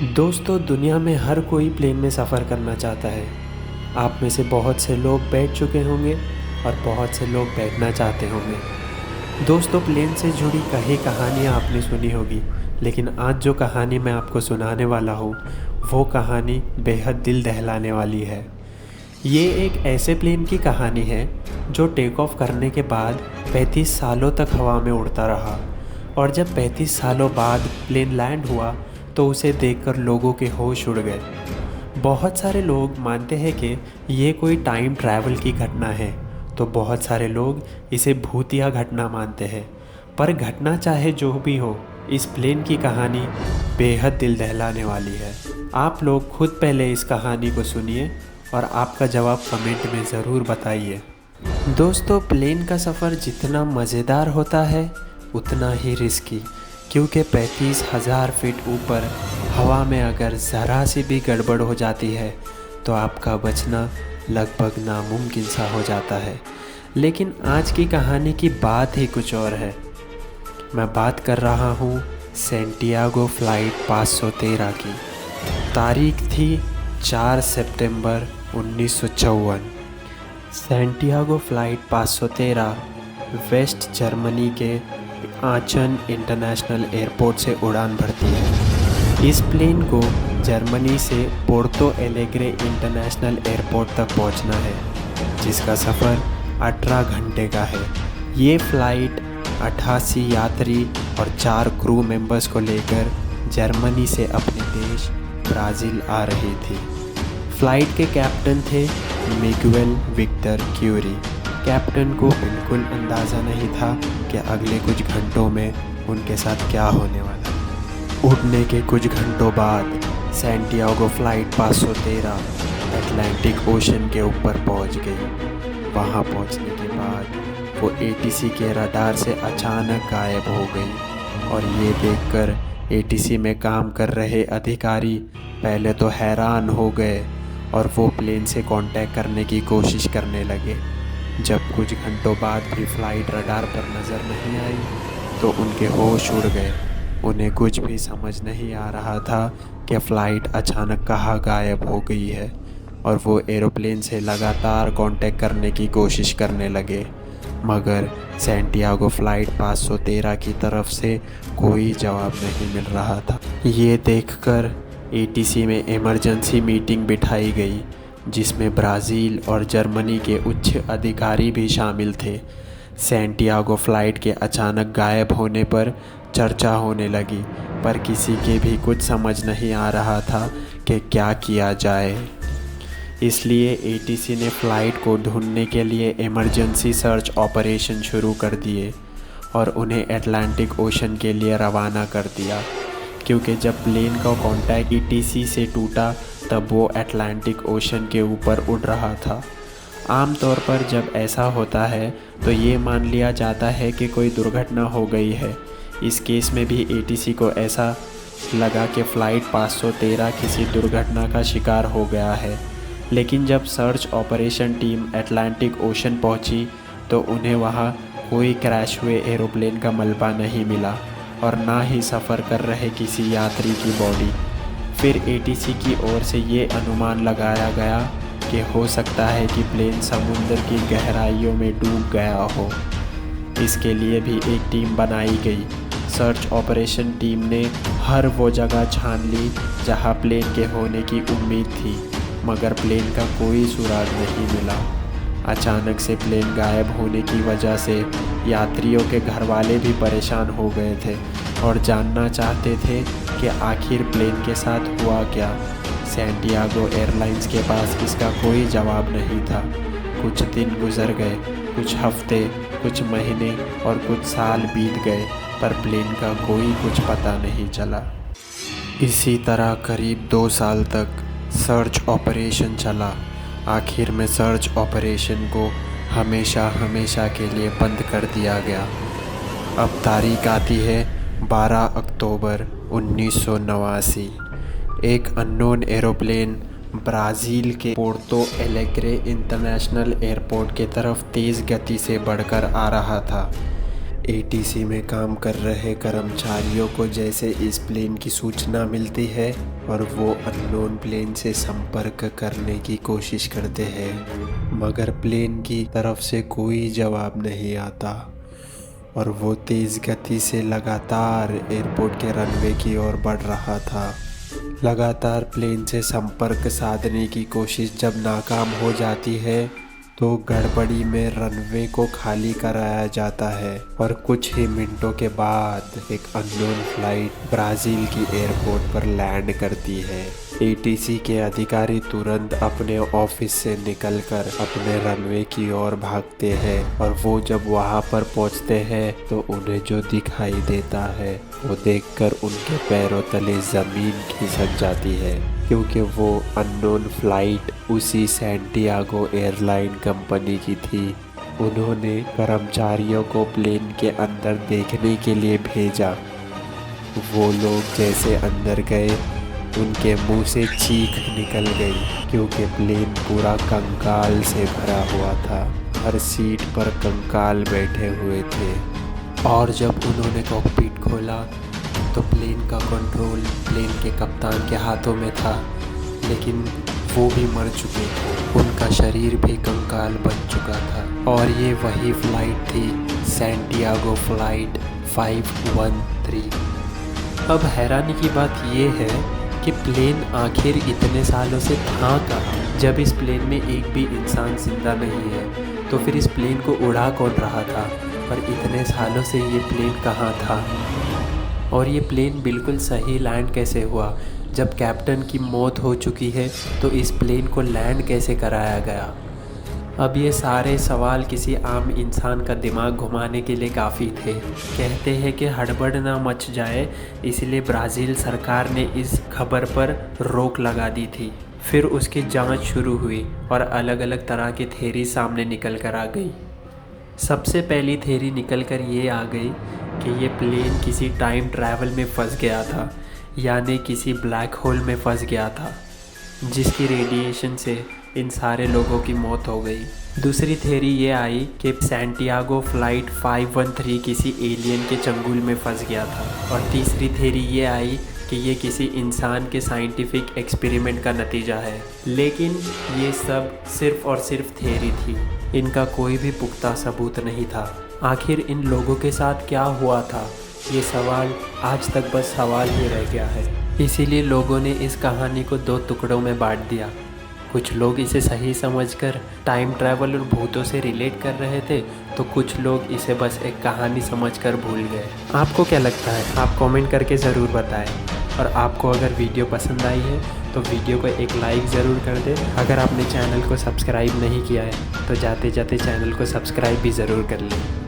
दोस्तों, दुनिया में हर कोई प्लेन में सफ़र करना चाहता है। आप में से बहुत से लोग बैठ चुके होंगे और बहुत से लोग बैठना चाहते होंगे। दोस्तों, प्लेन से जुड़ी कई कहानियाँ आपने सुनी होगी, लेकिन आज जो कहानी मैं आपको सुनाने वाला हूँ वो कहानी बेहद दिल दहलाने वाली है। ये एक ऐसे प्लेन की कहानी है जो टेक ऑफ करने के बाद 35 सालों तक हवा में उड़ता रहा, और जब 35 सालों बाद प्लेन लैंड हुआ तो उसे देखकर लोगों के होश उड़ गए। बहुत सारे लोग मानते हैं कि ये कोई टाइम ट्रैवल की घटना है, तो बहुत सारे लोग इसे भूतिया घटना मानते हैं। पर घटना चाहे जो भी हो, इस प्लेन की कहानी बेहद दिल दहलाने वाली है। आप लोग खुद पहले इस कहानी को सुनिए और आपका जवाब कमेंट में ज़रूर बताइए। दोस्तों, प्लेन का सफ़र जितना मज़ेदार होता है उतना ही रिस्की, क्योंकि 35,000 फीट ऊपर हवा में अगर ज़रा सी भी गड़बड़ हो जाती है तो आपका बचना लगभग नामुमकिन सा हो जाता है। लेकिन आज की कहानी की बात ही कुछ और है। मैं बात कर रहा हूँ सैंटियागो फ़्लाइट 513 की। तारीख थी 4 सितंबर 1954। सैंटियागो फ़्लाइट 513 वेस्ट जर्मनी के आचन इंटरनेशनल एयरपोर्ट से उड़ान भरती है। इस प्लेन को जर्मनी से पोर्तो एलेग्रे इंटरनेशनल एयरपोर्ट तक पहुंचना है, जिसका सफ़र 18 घंटे का है। ये फ़्लाइट 88 यात्री और 4 क्रू मेंबर्स को लेकर जर्मनी से अपने देश ब्राज़ील आ रही थी। फ़्लाइट के कैप्टन थे मिगुएल विक्टर क्यूरी। कैप्टन को बिल्कुल अंदाज़ा नहीं था कि अगले कुछ घंटों में उनके साथ क्या होने वाला है। उड़ने के कुछ घंटों बाद सैंटियागो फ़्लाइट 513 अटलांटिक ओशन के ऊपर पहुंच गई। वहां पहुंचने के बाद वो एटीसी के रडार से अचानक गायब हो गई, और ये देखकर एटीसी में काम कर रहे अधिकारी पहले तो हैरान हो गए और वो प्लेन से कांटेक्ट करने की कोशिश करने लगे। जब कुछ घंटों बाद भी फ़्लाइट रडार पर नज़र नहीं आई तो उनके होश उड़ गए। उन्हें कुछ भी समझ नहीं आ रहा था कि फ़्लाइट अचानक कहाँ गायब हो गई है, और वो एरोप्लेन से लगातार कांटेक्ट करने की कोशिश करने लगे, मगर सैंटियागो फ़्लाइट 513 की तरफ से कोई जवाब नहीं मिल रहा था। ये देखकर एटीसी में इमरजेंसी मीटिंग बिठाई गई, जिसमें ब्राज़ील और जर्मनी के उच्च अधिकारी भी शामिल थे। सैंटियागो फ़्लाइट के अचानक गायब होने पर चर्चा होने लगी, पर किसी के भी कुछ समझ नहीं आ रहा था कि क्या किया जाए। इसलिए एटीसी ने फ़्लाइट को ढूंढने के लिए इमरजेंसी सर्च ऑपरेशन शुरू कर दिए और उन्हें अटलांटिक ओशन के लिए रवाना कर दिया, क्योंकि जब प्लेन का कांटेक्ट ईटीसी से टूटा तब वो अटलांटिक ओशन के ऊपर उड़ रहा था। आमतौर पर जब ऐसा होता है तो ये मान लिया जाता है कि कोई दुर्घटना हो गई है। इस केस में भी एटीसी को ऐसा लगा कि फ़्लाइट 513 किसी दुर्घटना का शिकार हो गया है। लेकिन जब search operation team Atlantic ocean पहुंची तो उन्हें वहां कोई क्रैश हुए एरोप्लेन का मलबा नहीं मिला, और ना ही सफ़र कर रहे किसी यात्री की बॉडी। फिर एटीसी की ओर से ये अनुमान लगाया गया कि हो सकता है कि प्लेन समुद्र की गहराइयों में डूब गया हो। इसके लिए भी एक टीम बनाई गई। सर्च ऑपरेशन टीम ने हर वो जगह छान ली जहां प्लेन के होने की उम्मीद थी, मगर प्लेन का कोई सुराग नहीं मिला। अचानक से प्लेन गायब होने की वजह से यात्रियों के घर वाले भी परेशान हो गए थे और जानना चाहते थे कि आखिर प्लेन के साथ हुआ क्या। सैंटियागो एयरलाइंस के पास इसका कोई जवाब नहीं था। कुछ दिन गुजर गए, कुछ हफ्ते, कुछ महीने और कुछ साल बीत गए, पर प्लेन का कोई कुछ पता नहीं चला। इसी तरह करीब 2 साल तक सर्च ऑपरेशन चला। आखिर में सर्च ऑपरेशन को हमेशा हमेशा के लिए बंद कर दिया गया। अब तारीख आती है 12 अक्टूबर 1989। एक अननोन एरोप्लेन ब्राज़ील के पोर्तो एलेग्रे इंटरनेशनल एयरपोर्ट की तरफ तेज़ गति से बढ़कर आ रहा था। एटीसी में काम कर रहे कर्मचारियों को जैसे इस प्लेन की सूचना मिलती है और वो अननोन प्लेन से संपर्क करने की कोशिश करते हैं, मगर प्लेन की तरफ से कोई जवाब नहीं आता और वो तेज़ गति से लगातार एयरपोर्ट के रनवे की ओर बढ़ रहा था। लगातार प्लेन से संपर्क साधने की कोशिश जब नाकाम हो जाती है तो गड़बड़ी में रनवे को खाली कराया जाता है और कुछ ही मिनटों के बाद एक अननोन फ्लाइट ब्राज़ील की एयरपोर्ट पर लैंड करती है। एटीसी के अधिकारी तुरंत अपने ऑफिस से निकलकर अपने रनवे की ओर भागते हैं और वो जब वहाँ पर पहुँचते हैं तो उन्हें जो दिखाई देता है वो देखकर उनके पैरों तले ज़मीन खिसक जाती है, क्योंकि वो अननोन फ्लाइट उसी सैंटियागो एयरलाइन कंपनी की थी। उन्होंने कर्मचारियों को प्लेन के अंदर देखने के लिए भेजा। वो लोग जैसे अंदर गए उनके मुंह से चीख निकल गई, क्योंकि प्लेन पूरा कंकाल से भरा हुआ था। हर सीट पर कंकाल बैठे हुए थे और जब उन्होंने कॉकपिट खोला तो प्लेन का कंट्रोल प्लेन के कप्तान के हाथों में था, लेकिन वो भी मर चुके थे। उनका शरीर भी कंकाल बन चुका था और ये वही फ्लाइट थी, सैंटियागो फ्लाइट 513। अब हैरानी की बात ये है कि प्लेन आखिर इतने सालों से था कहाँ? जब इस प्लेन में एक भी इंसान जिंदा नहीं है तो फिर इस प्लेन को उड़ा कौन रहा था और इतने सालों से ये प्लेन कहाँ था? और ये प्लेन बिल्कुल सही लैंड कैसे हुआ? जब कैप्टन की मौत हो चुकी है तो इस प्लेन को लैंड कैसे कराया गया? अब ये सारे सवाल किसी आम इंसान का दिमाग घुमाने के लिए काफ़ी थे। कहते हैं कि हड़बड़ ना मच जाए, इसलिए ब्राज़ील सरकार ने इस खबर पर रोक लगा दी थी। फिर उसकी जांच शुरू हुई और अलग अलग तरह की थ्योरी सामने निकल कर आ गई। सबसे पहली थ्योरी निकल कर ये आ गई कि ये प्लेन किसी टाइम ट्रैवल में फंस गया था, यानी किसी ब्लैक होल में फंस गया था, जिसकी रेडिएशन से इन सारे लोगों की मौत हो गई। दूसरी थ्योरी ये आई कि सैंटियागो फ्लाइट 513 किसी एलियन के चंगुल में फंस गया था। और तीसरी थ्योरी ये आई कि ये किसी इंसान के साइंटिफिक एक्सपेरिमेंट का नतीजा है। लेकिन ये सब सिर्फ और सिर्फ थ्योरी थी, इनका कोई भी पुख्ता सबूत नहीं था। आखिर इन लोगों के साथ क्या हुआ था, ये सवाल आज तक बस सवाल ही रह गया है। इसीलिए लोगों ने इस कहानी को 2 टुकड़ों में बांट दिया। कुछ लोग इसे सही समझकर टाइम ट्रैवल और भूतों से रिलेट कर रहे थे, तो कुछ लोग इसे बस एक कहानी समझकर भूल गए। आपको क्या लगता है? आप कमेंट करके ज़रूर बताएं। और आपको अगर वीडियो पसंद आई है तो वीडियो को एक लाइक ज़रूर कर दें। अगर आपने चैनल को सब्सक्राइब नहीं किया है तो जाते जाते चैनल को सब्सक्राइब भी ज़रूर कर लें।